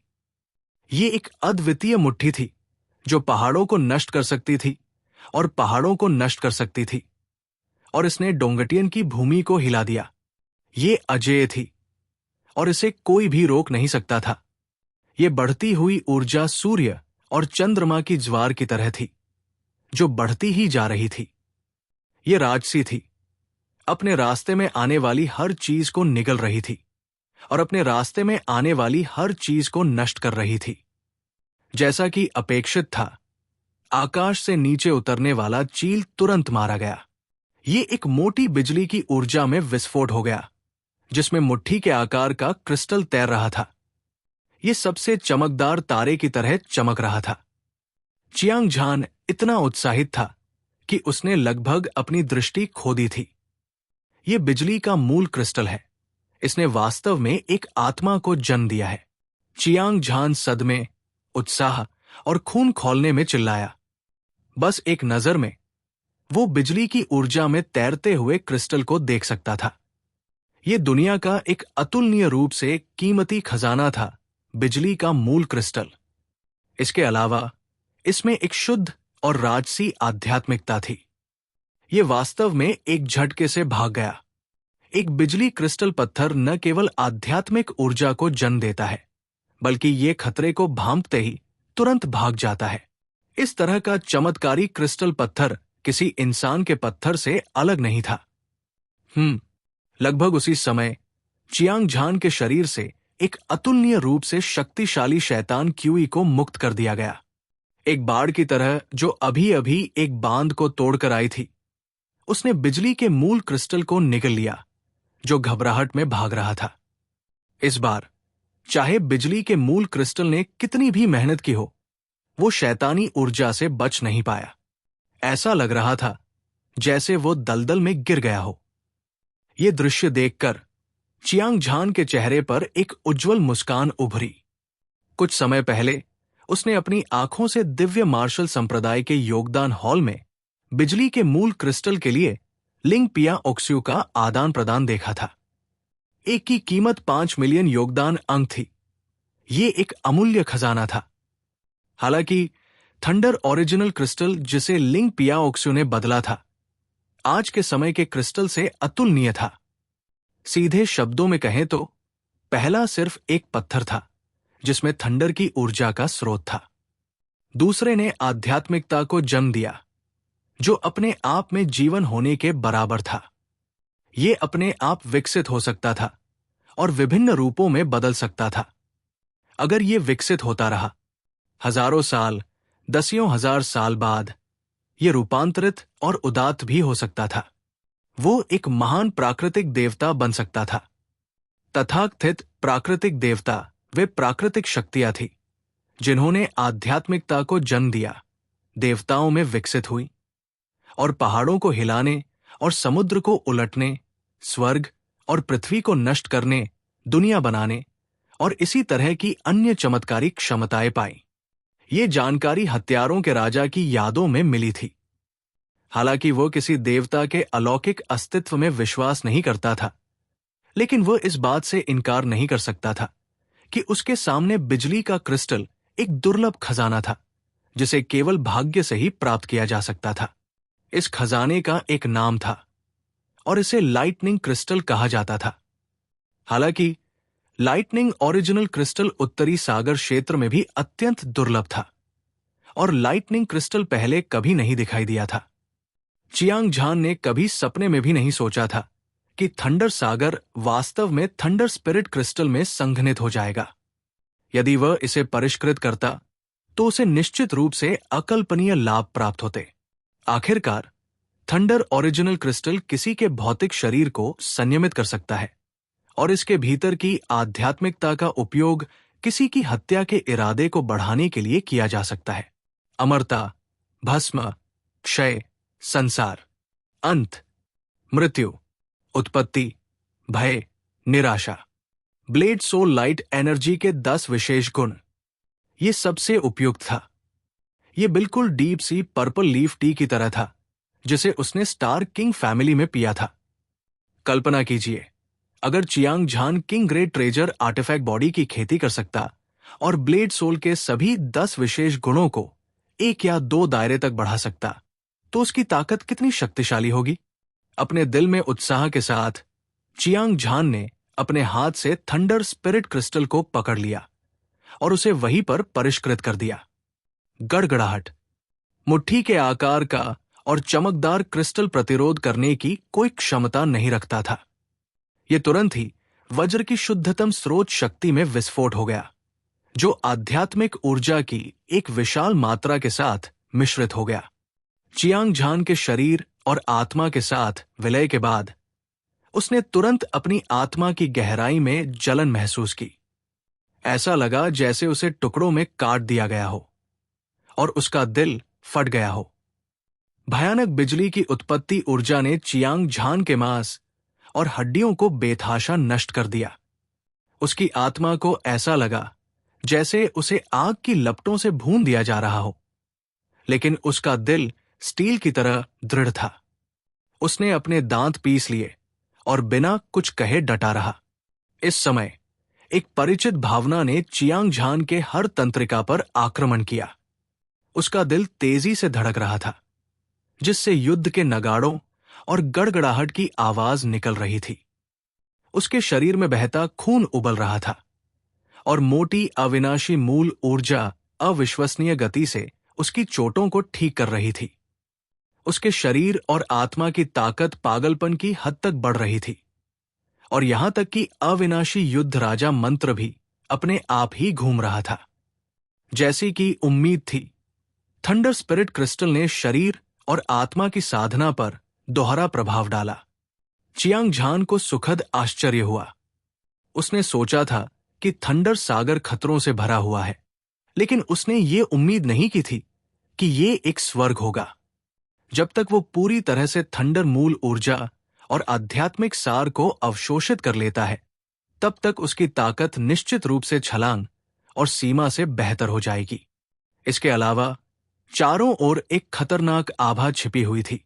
ये एक अद्वितीय मुट्ठी थी जो पहाड़ों को नष्ट कर सकती थी और पहाड़ों को नष्ट कर सकती थी, और इसने डोंगटियन की भूमि को हिला दिया। ये अजेय थी और इसे कोई भी रोक नहीं सकता था। ये बढ़ती हुई ऊर्जा सूर्य और चंद्रमा की ज्वार की तरह थी, जो बढ़ती ही जा रही थी। ये राजसी थी, अपने रास्ते में आने वाली हर चीज को निगल रही थी और अपने रास्ते में आने वाली हर चीज को नष्ट कर रही थी। जैसा कि अपेक्षित था, आकाश से नीचे उतरने वाला चील तुरंत मारा गया। ये एक मोटी बिजली की ऊर्जा में विस्फोट हो गया, जिसमें मुट्ठी के आकार का क्रिस्टल तैर रहा था। ये सबसे चमकदार तारे की तरह चमक रहा था। चियांग झान इतना उत्साहित था कि उसने लगभग अपनी दृष्टि खो दी थी। ये बिजली का मूल क्रिस्टल है। इसने वास्तव में एक आत्मा को जन्म दिया है। चियांग झान सदमे, उत्साह और खून खौलने में चिल्लाया। बस एक नजर में वो बिजली की ऊर्जा में तैरते हुए क्रिस्टल को देख सकता था। ये दुनिया का एक अतुलनीय रूप से कीमती खजाना था, बिजली का मूल क्रिस्टल। इसके अलावा इसमें एक शुद्ध और राजसी आध्यात्मिकता थी। ये वास्तव में एक झटके से भाग गया। एक बिजली क्रिस्टल पत्थर न केवल आध्यात्मिक ऊर्जा को जन्म देता है, बल्कि ये खतरे को भांपते ही तुरंत भाग जाता है। इस तरह का चमत्कारी क्रिस्टल पत्थर किसी इंसान के पत्थर से अलग नहीं था। लगभग उसी समय चियांग झान के शरीर से एक अतुलनीय रूप से शक्तिशाली शैतान क्यूई को मुक्त कर दिया गया। एक बाढ़ की तरह जो अभी अभी एक बांध को तोड़कर आई थी, उसने बिजली के मूल क्रिस्टल को निगल लिया, जो घबराहट में भाग रहा था। इस बार चाहे बिजली के मूल क्रिस्टल ने कितनी भी मेहनत की हो, वो शैतानी ऊर्जा से बच नहीं पाया। ऐसा लग रहा था जैसे वो दलदल में गिर गया हो। ये दृश्य देखकर चियांग झान के चेहरे पर एक उज्जवल मुस्कान उभरी। कुछ समय पहले उसने अपनी आंखों से दिव्य मार्शल संप्रदाय के योगदान हॉल में बिजली के मूल क्रिस्टल के लिए लिंग पिया ओक्स्यू का आदान प्रदान देखा था। एक की कीमत 5 मिलियन योगदान अंक थी। ये एक अमूल्य खजाना था। हालांकि थंडर ओरिजिनल क्रिस्टल जिसे लिंग पिया ओक्स्यू ने बदला था, आज के समय के क्रिस्टल से अतुलनीय था। सीधे शब्दों में कहें तो पहला सिर्फ एक पत्थर था जिसमें थंडर की ऊर्जा का स्रोत था। दूसरे ने आध्यात्मिकता को जन्म दिया, जो अपने आप में जीवन होने के बराबर था। ये अपने आप विकसित हो सकता था और विभिन्न रूपों में बदल सकता था। अगर ये विकसित होता रहा, हजारों साल, 10,000 साल बाद ये रूपांतरित और उदात्त भी हो सकता था। वो एक महान प्राकृतिक देवता बन सकता था। तथाकथित प्राकृतिक देवता वे प्राकृतिक शक्तियां थी जिन्होंने आध्यात्मिकता को जन्म दिया, देवताओं में विकसित हुई और पहाड़ों को हिलाने और समुद्र को उलटने, स्वर्ग और पृथ्वी को नष्ट करने, दुनिया बनाने और इसी तरह की अन्य चमत्कारी क्षमताएं पाई। ये जानकारी हत्यारों के राजा की यादों में मिली थी। हालांकि वो किसी देवता के अलौकिक अस्तित्व में विश्वास नहीं करता था, लेकिन वह इस बात से इनकार नहीं कर सकता था कि उसके सामने बिजली का क्रिस्टल एक दुर्लभ खजाना था जिसे केवल भाग्य से ही प्राप्त किया जा सकता था। इस खजाने का एक नाम था और इसे लाइटनिंग क्रिस्टल कहा जाता था। हालांकि लाइटनिंग ओरिजिनल क्रिस्टल उत्तरी सागर क्षेत्र में भी अत्यंत दुर्लभ था और लाइटनिंग क्रिस्टल पहले कभी नहीं दिखाई दिया था। चियांग झान ने कभी सपने में भी नहीं सोचा था कि थंडर सागर वास्तव में थंडर स्पिरिट क्रिस्टल में संघनित हो जाएगा। यदि वह इसे परिष्कृत करता तो उसे निश्चित रूप से अकल्पनीय लाभ प्राप्त होते। आखिरकार थंडर ओरिजिनल क्रिस्टल किसी के भौतिक शरीर को संयमित कर सकता है और इसके भीतर की आध्यात्मिकता का उपयोग किसी की हत्या के इरादे को बढ़ाने के लिए किया जा सकता है। अमरता, भस्म, क्षय, संसार, अंत, मृत्यु, उत्पत्ति, भय, निराशा। ब्लेड सोल लाइट एनर्जी के 10 विशेष गुण। ये सबसे उपयुक्त था। ये बिल्कुल deep sea purple leaf tea की तरह था जिसे उसने स्टार किंग फैमिली में पिया था। कल्पना कीजिए, अगर चियांग झान king great treasure artifact body की खेती कर सकता और ब्लेड सोल के सभी 10 विशेष गुणों को 1 या 2 दायरे तक बढ़ा सकता तो उसकी ताकत कितनी शक्तिशाली होगी। अपने दिल में उत्साह के साथ चियांग झान ने अपने हाथ से थंडर स्पिरिट क्रिस्टल को पकड़ लिया और उसे वहीं पर परिष्कृत कर दिया। गड़गड़ाहट। मुट्ठी के आकार का और चमकदार क्रिस्टल प्रतिरोध करने की कोई क्षमता नहीं रखता था। यह तुरंत ही वज्र की शुद्धतम स्रोत शक्ति में विस्फोट हो गया, जो आध्यात्मिक ऊर्जा की एक विशाल मात्रा के साथ मिश्रित हो गया। चियांग झान के शरीर और आत्मा के साथ विलय के बाद उसने तुरंत अपनी आत्मा की गहराई में जलन महसूस की। ऐसा लगा जैसे उसे टुकड़ों में काट दिया गया हो और उसका दिल फट गया हो। भयानक बिजली की उत्पत्ति ऊर्जा ने चियांग झान के मांस और हड्डियों को बेतहाशा नष्ट कर दिया। उसकी आत्मा को ऐसा लगा जैसे उसे आग की लपटों से भून दिया जा रहा हो, लेकिन उसका दिल स्टील की तरह दृढ़ था। उसने अपने दांत पीस लिए और बिना कुछ कहे डटा रहा। इस समय एक परिचित भावना ने चियांग झान के हर तंत्रिका पर आक्रमण किया। उसका दिल तेजी से धड़क रहा था, जिससे युद्ध के नगाड़ों और गड़गड़ाहट की आवाज निकल रही थी। उसके शरीर में बहता खून उबल रहा था और मोटी अविनाशी मूल ऊर्जा अविश्वसनीय गति से उसकी चोटों को ठीक कर रही थी। उसके शरीर और आत्मा की ताकत पागलपन की हद तक बढ़ रही थी और यहां तक कि अविनाशी युद्ध राजा मंत्र भी अपने आप ही घूम रहा था। जैसी कि उम्मीद थी, थंडर स्पिरिट क्रिस्टल ने शरीर और आत्मा की साधना पर दोहरा प्रभाव डाला। चियांग झान को सुखद आश्चर्य हुआ। उसने सोचा था कि थंडर सागर खतरों से भरा हुआ है, लेकिन उसने ये उम्मीद नहीं की थी कि ये एक स्वर्ग होगा। जब तक वो पूरी तरह से थंडर मूल ऊर्जा और आध्यात्मिक सार को अवशोषित कर लेता है, तब तक उसकी ताकत निश्चित रूप से छलांग और सीमा से बेहतर हो जाएगी। इसके अलावा चारों ओर एक खतरनाक आभा छिपी हुई थी,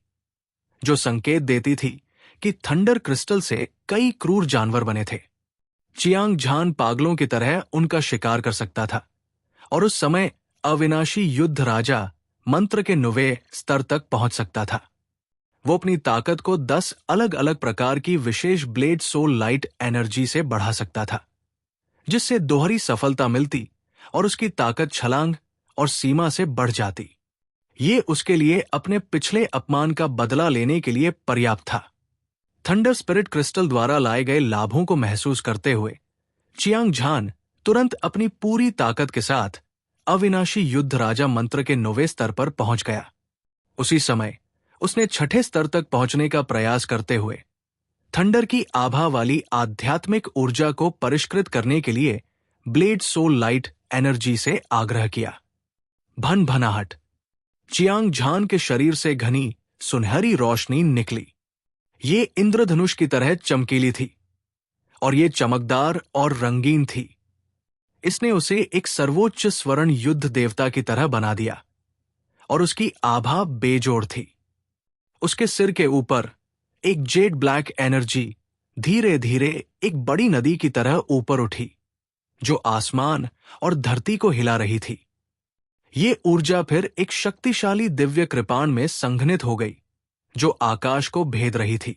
जो संकेत देती थी कि थंडर क्रिस्टल से कई क्रूर जानवर बने थे। चियांग झान पागलों की तरह उनका शिकार कर सकता था और उस समय अविनाशी युद्ध राजा मंत्र के 9वें स्तर तक पहुंच सकता था। वो अपनी ताकत को 10 अलग अलग प्रकार की विशेष ब्लेड सोल लाइट एनर्जी से बढ़ा सकता था, जिससे दोहरी सफलता मिलती और उसकी ताकत छलांग और सीमा से बढ़ जाती। ये उसके लिए अपने पिछले अपमान का बदला लेने के लिए पर्याप्त था। थंडर स्पिरिट क्रिस्टल द्वारा लाए गए लाभों को महसूस करते हुए चियांग झान तुरंत अपनी पूरी ताकत के साथ अविनाशी युद्ध राजा मंत्र के 9वें स्तर पर पहुंच गया। उसी समय उसने छठे स्तर तक पहुंचने का प्रयास करते हुए थंडर की आभा वाली आध्यात्मिक ऊर्जा को परिष्कृत करने के लिए ब्लेड सोल लाइट एनर्जी से आग्रह किया। भनभनाहट। चियांग झान के शरीर से घनी सुनहरी रोशनी निकली। ये इंद्रधनुष की तरह चमकीली थी और ये चमकदार और रंगीन थी। इसने उसे एक सर्वोच्च स्वर्ण युद्ध देवता की तरह बना दिया और उसकी आभा बेजोड़ थी। उसके सिर के ऊपर एक जेड ब्लैक एनर्जी धीरे धीरे एक बड़ी नदी की तरह ऊपर उठी, जो आसमान और धरती को हिला रही थी। ये ऊर्जा फिर एक शक्तिशाली दिव्य कृपाण में संघनित हो गई, जो आकाश को भेद रही थी।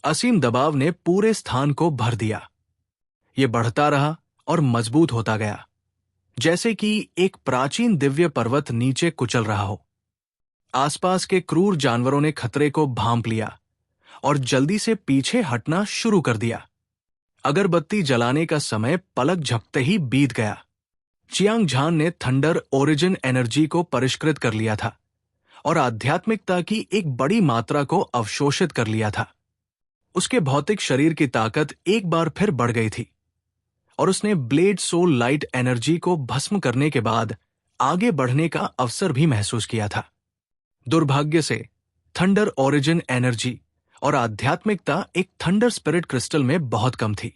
असीम दबाव ने पूरे स्थान को भर दिया। ये बढ़ता रहा और मजबूत होता गया, जैसे कि एक प्राचीन दिव्य पर्वत नीचे कुचल रहा हो। आसपास के क्रूर जानवरों ने खतरे को भांप लिया और जल्दी से पीछे हटना शुरू कर दिया। अगरबत्ती जलाने का समय पलक झपकते ही बीत गया। चियांग झान ने थंडर ओरिजिन एनर्जी को परिष्कृत कर लिया था और आध्यात्मिकता की एक बड़ी मात्रा को अवशोषित कर लिया था। उसके भौतिक शरीर की ताकत एक बार फिर बढ़ गई थी और उसने ब्लेड सोल लाइट एनर्जी को भस्म करने के बाद आगे बढ़ने का अवसर भी महसूस किया था। दुर्भाग्य से थंडर ओरिजिन एनर्जी और आध्यात्मिकता एक थंडर स्पिरिट क्रिस्टल में बहुत कम थी।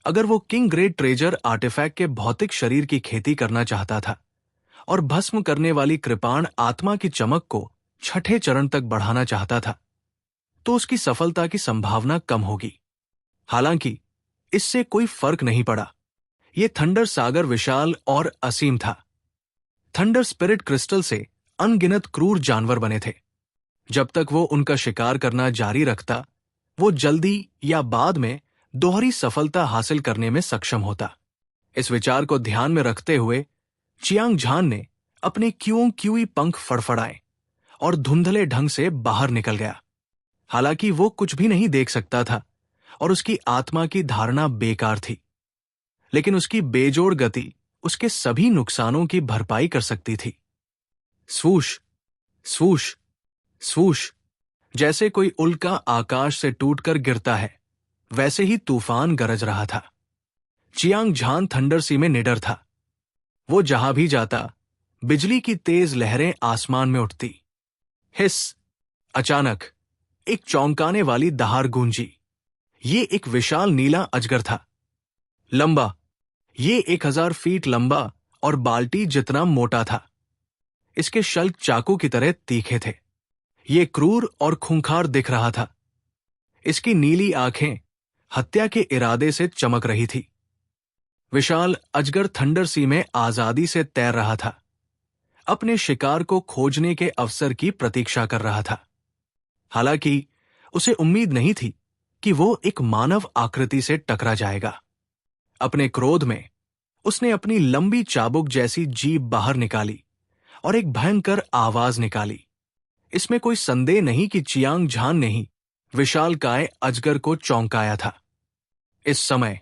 अगर वो किंग ग्रेट ट्रेजर आर्टिफैक्ट के भौतिक शरीर की खेती करना चाहता था और भस्म करने वाली कृपाण आत्मा की चमक को छठे चरण तक बढ़ाना चाहता था, तो उसकी सफलता की संभावना कम होगी। हालांकि इससे कोई फर्क नहीं पड़ा। ये थंडर सागर विशाल और असीम था। थंडर स्पिरिट क्रिस्टल से अनगिनत क्रूर जानवर बने थे। जब तक वो उनका शिकार करना जारी रखता, वो जल्दी या बाद में दोहरी सफलता हासिल करने में सक्षम होता। इस विचार को ध्यान में रखते हुए चियांग झान ने अपने क्यूई पंख फड़फड़ाए और धुंधले ढंग से बाहर निकल गया। हालांकि वो कुछ भी नहीं देख सकता था और उसकी आत्मा की धारणा बेकार थी, लेकिन उसकी बेजोड़ गति उसके सभी नुकसानों की भरपाई कर सकती थी। स्वूश, स्वूश, स्वूश। जैसे कोई उल्का आकाश से टूटकर गिरता है, वैसे ही तूफान गरज रहा था। चियांग झान थंडर सी में निडर था। वो जहां भी जाता, बिजली की तेज लहरें आसमान में उठती। हिस। अचानक एक चौंकाने वाली दहाड़ गूंजी। ये एक विशाल नीला अजगर था। लंबा, ये 1000 फीट लंबा और बाल्टी जितना मोटा था। इसके शल्क चाकू की तरह तीखे थे। ये क्रूर और खूंखार दिख रहा था। इसकी नीली आंखें हत्या के इरादे से चमक रही थी। विशाल अजगर थंडर सी में आजादी से तैर रहा था, अपने शिकार को खोजने के अवसर की प्रतीक्षा कर रहा था। हालांकि उसे उम्मीद नहीं थी कि वो एक मानव आकृति से टकरा जाएगा। अपने क्रोध में उसने अपनी लंबी चाबुक जैसी जीभ बाहर निकाली और एक भयंकर आवाज निकाली। इसमें कोई संदेह नहीं कि चियांग झान ने ही विशालकाय अजगर को चौंकाया था। इस समय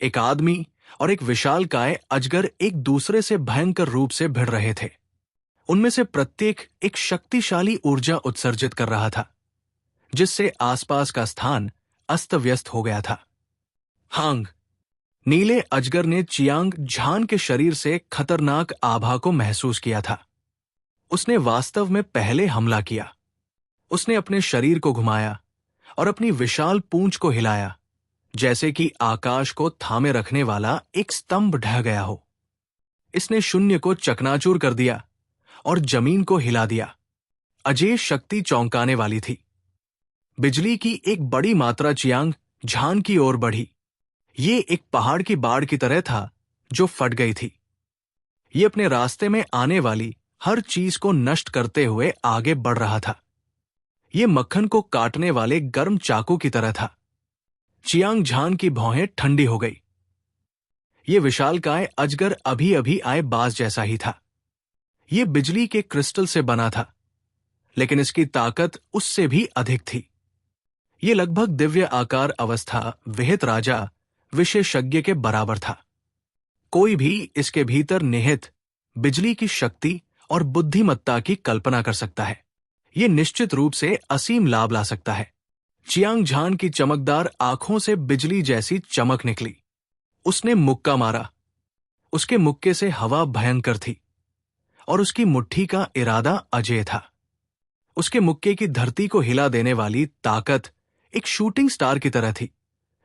एक आदमी और एक विशालकाय अजगर एक दूसरे से भयंकर रूप से भिड़ रहे थे। उनमें से प्रत्येक एक शक्तिशाली ऊर्जा उत्सर्जित कर रहा था, जिससे आसपास का स्थान अस्त व्यस्त हो गया था। हांग। नीले अजगर ने चियांग झान के शरीर से खतरनाक आभा को महसूस किया था। उसने वास्तव में पहले हमला किया। उसने अपने शरीर को घुमाया और अपनी विशाल पूंछ को हिलाया, जैसे कि आकाश को थामे रखने वाला एक स्तंभ ढह गया हो। इसने शून्य को चकनाचूर कर दिया और जमीन को हिला दिया। अजेय शक्ति चौंकाने वाली थी। बिजली की एक बड़ी मात्रा चियांग झान की ओर बढ़ी। ये एक पहाड़ की बाढ़ की तरह था जो फट गई थी। ये अपने रास्ते में आने वाली हर चीज को नष्ट करते हुए आगे बढ़ रहा था। ये मक्खन को काटने वाले गर्म चाकू की तरह था। चियांग झान की भौहें ठंडी हो गई। ये विशालकाय अजगर अभी अभी आए बाज जैसा ही था। ये बिजली के क्रिस्टल से बना था, लेकिन इसकी ताकत उससे भी अधिक थी। ये लगभग दिव्य आकार अवस्था विहित राजा विशेषज्ञ के बराबर था। कोई भी इसके भीतर निहित बिजली की शक्ति और बुद्धिमत्ता की कल्पना कर सकता है। ये निश्चित रूप से असीम लाभ ला सकता है। चियांग झान की चमकदार आंखों से बिजली जैसी चमक निकली। उसने मुक्का मारा। उसके मुक्के से हवा भयंकर थी और उसकी मुट्ठी का इरादा अजेय था। उसके मुक्के की धरती को हिला देने वाली ताकत एक शूटिंग स्टार की तरह थी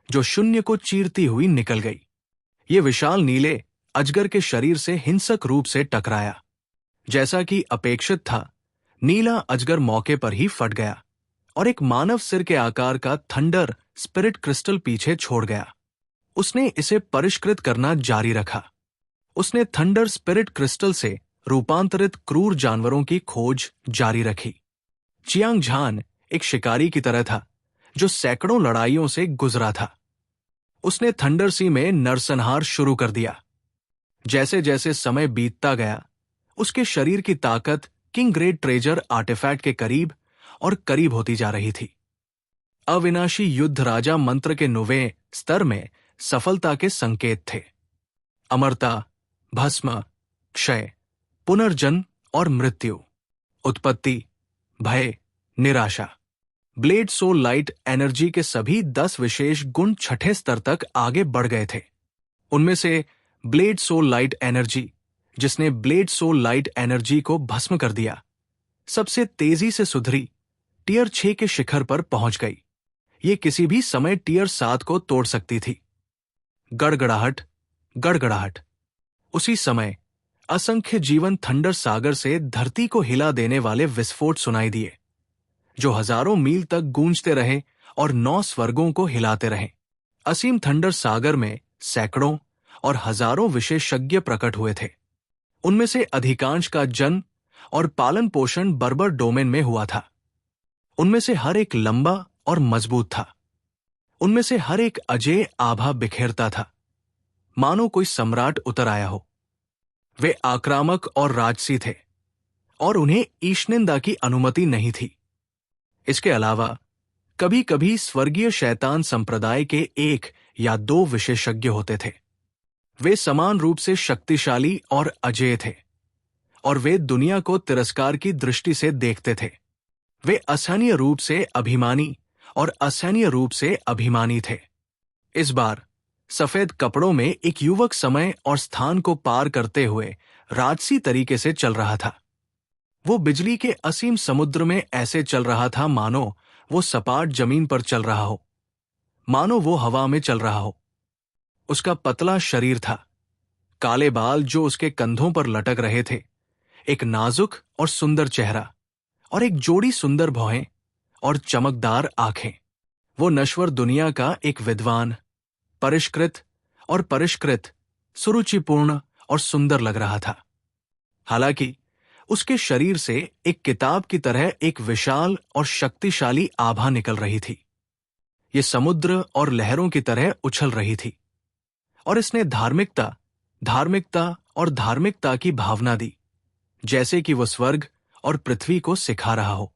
जो शून्य को चीरती हुई निकल गई। ये विशाल नीले अजगर के शरीर से हिंसक रूप से टकराया। जैसा कि अपेक्षित था, नीला अजगर मौके पर ही फट गया और एक मानव सिर के आकार का थंडर स्पिरिट क्रिस्टल पीछे छोड़ गया। उसने इसे परिष्कृत करना जारी रखा। उसने थंडर स्पिरिट क्रिस्टल से रूपांतरित क्रूर जानवरों की खोज जारी रखी। चियांग झान एक शिकारी की तरह था जो सैकड़ों लड़ाइयों से गुजरा था। उसने थंडर सी में नरसंहार शुरू कर दिया। जैसे जैसे समय बीतता गया, उसके शरीर की ताकत किंग ग्रेट ट्रेजर आर्टिफैक्ट के करीब और करीब होती जा रही थी। अविनाशी युद्ध राजा मंत्र के 9वें स्तर में सफलता के संकेत थे। अमरता, भस्म, क्षय, पुनर्जन्म और मृत्यु, उत्पत्ति, भय, निराशा। ब्लेड सोल लाइट एनर्जी के सभी 10 विशेष गुण छठे स्तर तक आगे बढ़ गए थे। उनमें से ब्लेड सोल लाइट एनर्जी, जिसने ब्लेड सोल लाइट एनर्जी को भस्म कर दिया, सबसे तेजी से सुधरी टियर 6 के शिखर पर पहुंच गई। ये किसी भी समय टियर 7 को तोड़ सकती थी। गड़गड़ाहट, गड़गड़ाहट। उसी समय असंख्य जीवन थंडर सागर से धरती को हिला देने वाले विस्फोट सुनाई दिए, जो हजारों मील तक गूंजते रहे और 9 स्वर्गों को हिलाते रहे। असीम थंडर सागर में सैकड़ों और हजारों विशेषज्ञ प्रकट हुए थे। उनमें से अधिकांश का जन्म और पालन पोषण बर्बर डोमेन में हुआ था। उनमें से हर एक लंबा और मजबूत था। उनमें से हर एक अजेय आभा बिखेरता था, मानो कोई सम्राट उतर आया हो। वे आक्रामक और राजसी थे और उन्हें ईशनिंदा की अनुमति नहीं थी। इसके अलावा कभी कभी स्वर्गीय शैतान संप्रदाय के 1 या 2 विशेषज्ञ होते थे। वे समान रूप से शक्तिशाली और अजेय थे और वे दुनिया को तिरस्कार की दृष्टि से देखते थे। वे असहनीय रूप से अभिमानी और असहनीय रूप से अभिमानी थे। इस बार सफेद कपड़ों में एक युवक समय और स्थान को पार करते हुए राजसी तरीके से चल रहा था। वो बिजली के असीम समुद्र में ऐसे चल रहा था मानो वो सपाट जमीन पर चल रहा हो, मानो वो हवा में चल रहा हो। उसका पतला शरीर था, काले बाल जो उसके कंधों पर लटक रहे थे, एक नाजुक और सुंदर चेहरा और एक जोड़ी सुंदर भौहें और चमकदार आंखें। वो नश्वर दुनिया का एक विद्वान, परिष्कृत और परिष्कृत, सुरुचिपूर्ण और सुंदर लग रहा था। हालांकि उसके शरीर से एक किताब की तरह एक विशाल और शक्तिशाली आभा निकल रही थी। ये समुद्र और लहरों की तरह उछल रही थी और इसने धार्मिकता, धार्मिकता और धार्मिकता की भावना दी, जैसे कि वो स्वर्ग और पृथ्वी को सिखा रहा हो।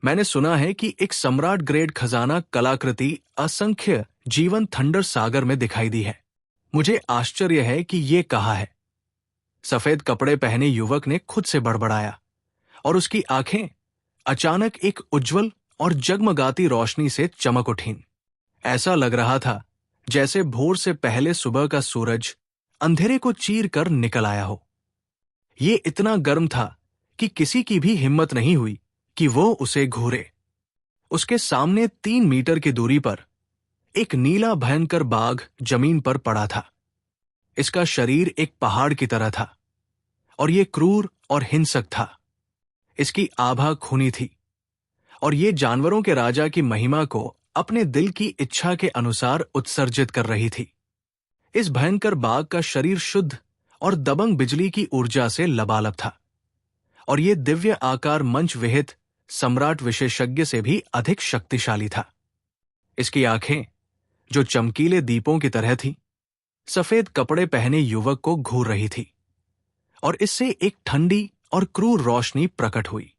मैंने सुना है कि एक सम्राट ग्रेड खजाना कलाकृति असंख्य जीवन थंडर सागर में दिखाई दी है। मुझे आश्चर्य है कि ये कहाँ है। सफेद कपड़े पहने युवक ने खुद से बड़बड़ाया और उसकी आंखें अचानक एक उज्जवल और जगमगाती रोशनी से चमक उठीं। ऐसा लग रहा था जैसे भोर से पहले सुबह का सूरज अंधेरे को चीर कर निकल आया हो। ये इतना गर्म था कि किसी की भी हिम्मत नहीं हुई कि वो उसे घूरे। उसके सामने 3 मीटर की दूरी पर एक नीला भयंकर बाघ जमीन पर पड़ा था। इसका शरीर एक पहाड़ की तरह था और ये क्रूर और हिंसक था। इसकी आभा खूनी थी और ये जानवरों के राजा की महिमा को अपने दिल की इच्छा के अनुसार उत्सर्जित कर रही थी। इस भयंकर बाघ का शरीर शुद्ध और दबंग बिजली की ऊर्जा से लबालब था और ये दिव्य आकार मंच विहित सम्राट विशेषज्ञ से भी अधिक शक्तिशाली था। इसकी आंखें, जो चमकीले दीपों की तरह थीं, सफेद कपड़े पहने युवक को घूर रही थी और इससे एक ठंडी और क्रूर रोशनी प्रकट हुई।